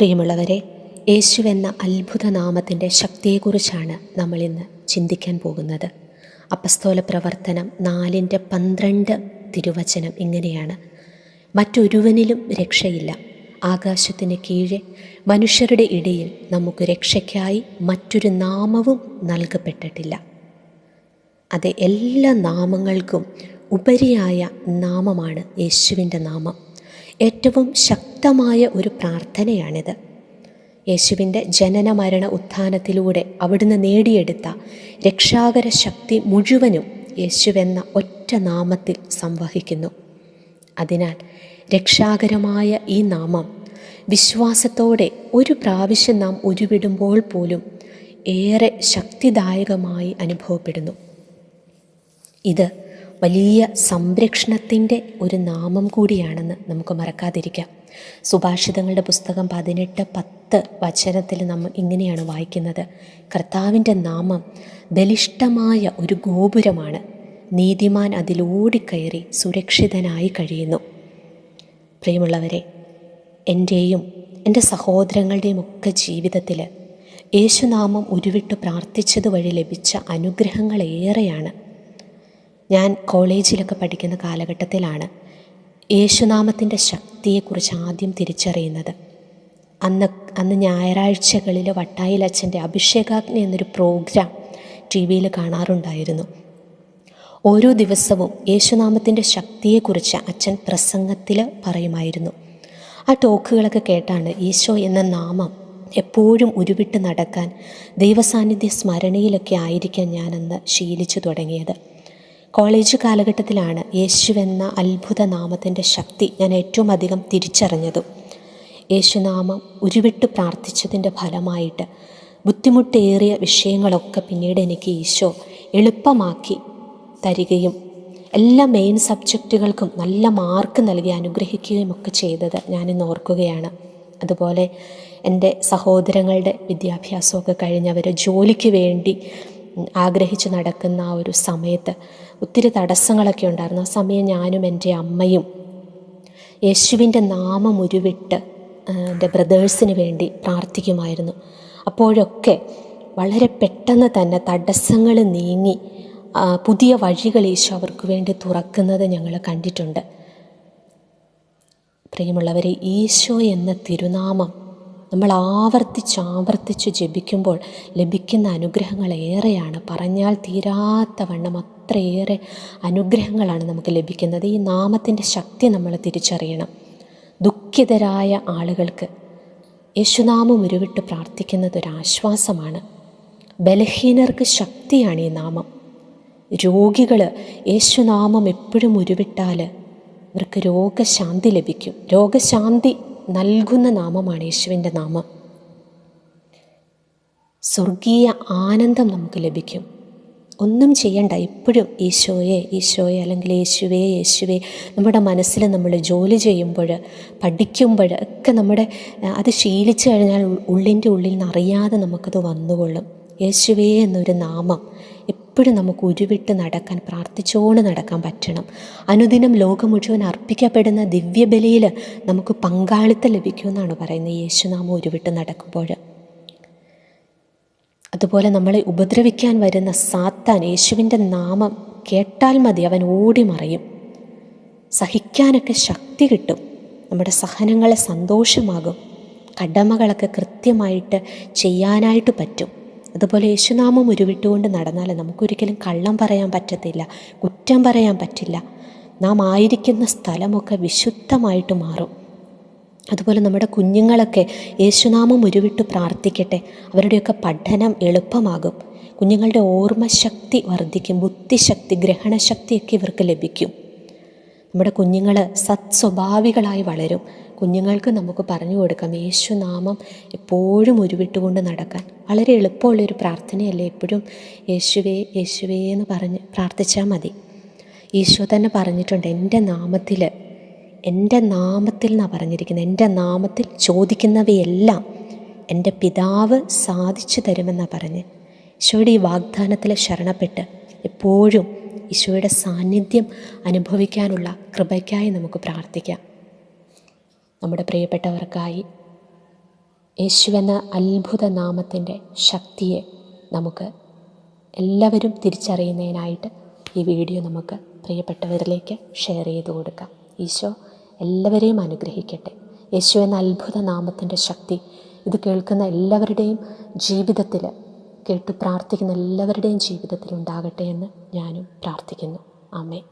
പ്രിയമുള്ളവരെ, യേശുവെന്ന അത്ഭുത നാമത്തിൻ്റെ ശക്തിയെക്കുറിച്ചാണ് നമ്മൾ ഇന്ന് ചിന്തിക്കാൻ പോകുന്നത്. അപ്പസ്തോല പ്രവർത്തനം 4:12 തിരുവചനം ഇങ്ങനെയാണ്: മറ്റൊരുവനിലും രക്ഷയില്ല, ആകാശത്തിന് കീഴെ മനുഷ്യരുടെ ഇടയിൽ നമുക്ക് രക്ഷയ്ക്കായി മറ്റൊരു നാമവും നൽകപ്പെട്ടിട്ടില്ല. അത് എല്ലാ നാമങ്ങൾക്കും ഉപരിയായ നാമമാണ് യേശുവിൻ്റെ നാമം. ഏറ്റവും ശക്തമായ ഒരു പ്രാർത്ഥനയാണിത്. യേശുവിൻ്റെ ജനന മരണ ഉത്ഥാനത്തിലൂടെ അവിടുന്ന് നേടിയെടുത്ത രക്ഷാകര ശക്തി മുഴുവനും യേശുവെന്ന ഒറ്റ നാമത്തിൽ സംവഹിക്കുന്നു. അതിനാൽ രക്ഷാകരമായ ഈ നാമം വിശ്വാസത്തോടെ ഒരു പ്രാവശ്യം നാം ഉരുവിടുമ്പോൾ പോലും ഏറെ ശക്തിദായകമായി അനുഭവപ്പെടുന്നു. ഇത് വലിയ സംരക്ഷണത്തിൻ്റെ ഒരു നാമം കൂടിയാണെന്ന് നമുക്ക് മറക്കാതിരിക്കാം. സുഭാഷിതങ്ങളുടെ പുസ്തകം 18:10 നമ്മൾ ഇങ്ങനെയാണ് വായിക്കുന്നത്: കർത്താവിൻ്റെ നാമം ബലിഷ്ഠമായ ഒരു ഗോപുരമാണ്, നീതിമാൻ അതിലോടിക്കയറി സുരക്ഷിതനായി കഴിയുന്നു. പ്രിയമുള്ളവരെ, എൻ്റെയും എൻ്റെ സഹോദരങ്ങളുടെയും ഒക്കെ ജീവിതത്തിൽ യേശുനാമം ഉരുവിട്ട് പ്രാർത്ഥിച്ചത് വഴി ലഭിച്ച അനുഗ്രഹങ്ങൾ ഏറെയാണ്. ഞാൻ കോളേജിലൊക്കെ പഠിക്കുന്ന കാലഘട്ടത്തിലാണ് യേശുനാമത്തിൻ്റെ ശക്തിയെക്കുറിച്ച് ആദ്യം തിരിച്ചറിയുന്നത്. അന്ന് ഞായറാഴ്ചകളിൽ വട്ടായിലച്ഛൻ്റെ അഭിഷേകാഗ്നി എന്നൊരു പ്രോഗ്രാം TV-യിൽ കാണാറുണ്ടായിരുന്നു. ഓരോ ദിവസവും യേശുനാമത്തിൻ്റെ ശക്തിയെക്കുറിച്ച് അച്ഛൻ പ്രസംഗത്തിൽ പറയുമായിരുന്നു. ആ ടോക്കുകളൊക്കെ കേട്ടാണ് ഈശോ എന്ന നാമം എപ്പോഴും ഉരുവിട്ട് നടക്കാൻ, ദൈവസാന്നിധ്യ സ്മരണയിലൊക്കെ ആയിരിക്കാൻ ഞാനന്ന് ശീലിച്ചു തുടങ്ങിയത്. കോളേജ് കാലഘട്ടത്തിലാണ് യേശുവെന്ന അത്ഭുത നാമത്തിൻ്റെ ശക്തി ഞാൻ ഏറ്റവും അധികം തിരിച്ചറിഞ്ഞതും. യേശുനാമം ഉരുവിട്ട് പ്രാർത്ഥിച്ചതിൻ്റെ ഫലമായിട്ട് ബുദ്ധിമുട്ടേറിയ വിഷയങ്ങളൊക്കെ പിന്നീട് എനിക്ക് ഈശോ എളുപ്പമാക്കി തരികയും എല്ലാ മെയിൻ സബ്ജക്റ്റുകൾക്കും നല്ല മാർക്ക് നൽകി അനുഗ്രഹിക്കുകയും ഒക്കെ ചെയ്തത് ഞാനിന്ന് ഓർക്കുകയാണ്. അതുപോലെ എൻ്റെ സഹോദരങ്ങളുടെ വിദ്യാഭ്യാസമൊക്കെ കഴിഞ്ഞവർ ജോലിക്ക് വേണ്ടി ആഗ്രഹിച്ച് നടക്കുന്ന ആ ഒരു സമയത്ത് ഒത്തിരി തടസ്സങ്ങളൊക്കെ ഉണ്ടായിരുന്നു. ആ സമയം ഞാനും എൻ്റെ അമ്മയും യേശുവിൻ്റെ നാമം ഉരുവിട്ട് എൻ്റെ ബ്രദേഴ്സിന് വേണ്ടി പ്രാർത്ഥിക്കുമായിരുന്നു. അപ്പോഴൊക്കെ വളരെ പെട്ടെന്ന് തന്നെ തടസ്സങ്ങൾ നീങ്ങി പുതിയ വഴികൾ ഈശോ അവർക്ക് വേണ്ടി തുറക്കുന്നത് ഞങ്ങൾ കണ്ടിട്ടുണ്ട്. പ്രിയമുള്ളവരെ, ഈശോ എന്ന തിരുനാമം നമ്മൾ ആവർത്തിച്ച് ജപിക്കുമ്പോൾ ലഭിക്കുന്ന അനുഗ്രഹങ്ങൾ ഏറെയാണ്. പറഞ്ഞാൽ തീരാത്ത വണ്ണം അത്രയേറെ അനുഗ്രഹങ്ങളാണ് നമുക്ക് ലഭിക്കുന്നത്. ഈ നാമത്തിൻ്റെ ശക്തി നമ്മൾ തിരിച്ചറിയണം. ദുഃഖിതരായ ആളുകൾക്ക് യേശുനാമം ഉരുവിട്ട് പ്രാർത്ഥിക്കുന്നത് ഒരാശ്വാസമാണ്. ബലഹീനർക്ക് ശക്തിയാണ് ഈ നാമം. രോഗികൾ യേശുനാമം എപ്പോഴും ഉരുവിട്ടാൽ അവർക്ക് രോഗശാന്തി ലഭിക്കും. രോഗശാന്തി നൽകുന്ന നാമമാണ് യേശുവിൻ്റെ നാമം. സ്വർഗീയ ആനന്ദം നമുക്ക് ലഭിക്കും. ഒന്നും ചെയ്യണ്ട, എപ്പോഴും ഈശോയെ ഈശോയെ അല്ലെങ്കിൽ യേശുവേ യേശുവേ നമ്മുടെ മനസ്സിൽ നമ്മൾ ജോലി ചെയ്യുമ്പോൾ പഠിക്കുമ്പോൾ ഒക്കെ അത് ശീലിച്ചു കഴിഞ്ഞാൽ ഉള്ളിൻ്റെ ഉള്ളിൽ നിന്ന് അറിയാതെ നമുക്കത് വന്നുകൊള്ളും. യേശുവേ എന്നൊരു നാമം എപ്പോഴും നമുക്ക് ഉരുവിട്ട് നടക്കാൻ, പ്രാർത്ഥിച്ചുകൊണ്ട് നടക്കാൻ പറ്റണം. അനുദിനം ലോകം മുഴുവൻ അർപ്പിക്കപ്പെടുന്ന ദിവ്യബലിയിൽ നമുക്ക് പങ്കാളിത്തം ലഭിക്കുമെന്നാണ് പറയുന്നത് യേശുനാമം ഉരുവിട്ട് നടക്കുമ്പോൾ. അതുപോലെ നമ്മളെ ഉപദ്രവിക്കാൻ വരുന്ന സാത്താൻ യേശുവിൻ്റെ നാമം കേട്ടാൽ മതി, അവൻ ഓടി മറയും. സഹിക്കാനൊക്കെ ശക്തി കിട്ടും. നമ്മുടെ സഹനങ്ങളെ സന്തോഷമാകും. കടമകളൊക്കെ കൃത്യമായിട്ട് ചെയ്യാനായിട്ട് പറ്റും. അതുപോലെ യേശുനാമം ഉരുവിട്ടുകൊണ്ട് നടന്നാൽ നമുക്കൊരിക്കലും കള്ളം പറയാൻ പറ്റത്തില്ല, കുറ്റം പറയാൻ പറ്റില്ല. നാം ആയിരിക്കുന്ന സ്ഥലമൊക്കെ വിശുദ്ധമായിട്ട് മാറും. അതുപോലെ നമ്മുടെ കുഞ്ഞുങ്ങളൊക്കെ യേശുനാമം ഉരുവിട്ട് പ്രാർത്ഥിക്കട്ടെ. അവരുടെയൊക്കെ പഠനം എളുപ്പമാകും. കുഞ്ഞുങ്ങളുടെ ഓർമ്മശക്തി വർദ്ധിക്കും, ബുദ്ധിശക്തി, ഗ്രഹണശക്തിയൊക്കെ ഇവർക്ക് ലഭിക്കും. നമ്മുടെ കുഞ്ഞുങ്ങൾ സത്സ്വഭാവികളായി വളരും. കുഞ്ഞുങ്ങൾക്ക് നമുക്ക് പറഞ്ഞു കൊടുക്കാം യേശുനാമം എപ്പോഴും ഉരുവിട്ടുകൊണ്ട് നടക്കാൻ. വളരെ എളുപ്പമുള്ളൊരു പ്രാർത്ഥനയല്ലേ എപ്പോഴും യേശുവേ യേശുവേ എന്ന് പറഞ്ഞ് പ്രാർത്ഥിച്ചാൽ മതി. ഈശോ തന്നെ പറഞ്ഞിട്ടുണ്ട്, എൻ്റെ നാമത്തിൽ എന്നാണ് പറഞ്ഞിരിക്കുന്നത്, എൻ്റെ നാമത്തിൽ ചോദിക്കുന്നവയെല്ലാം എൻ്റെ പിതാവ് സാധിച്ചു തരുമെന്നാണ് പറഞ്ഞ്. ഈശോയുടെ ഈ വാഗ്ദാനത്തിൽ ശരണപ്പെട്ട് എപ്പോഴും ഈശോയുടെ സാന്നിധ്യം അനുഭവിക്കാനുള്ള കൃപയ്ക്കായി നമുക്ക് പ്രാർത്ഥിക്കാം. നമ്മുടെ പ്രിയപ്പെട്ടവർക്കായി യേശുവെന്ന അത്ഭുത നാമത്തിൻ്റെ ശക്തിയെ നമുക്ക് എല്ലാവരും തിരിച്ചറിയുന്നതിനായിട്ട് ഈ വീഡിയോ നമുക്ക് പ്രിയപ്പെട്ടവരിലേക്ക് ഷെയർ ചെയ്ത് കൊടുക്കാം. ഈശോ എല്ലാവരെയും അനുഗ്രഹിക്കട്ടെ. യേശു എന്ന അത്ഭുത നാമത്തിൻ്റെ ശക്തി ഇത് കേൾക്കുന്ന എല്ലാവരുടെയും ജീവിതത്തിൽ, കേട്ടു പ്രാർത്ഥിക്കുന്ന എല്ലാവരുടെയും ജീവിതത്തിൽ ഉണ്ടാകട്ടെ എന്ന് ഞാനും പ്രാർത്ഥിക്കുന്നു. ആമേൻ.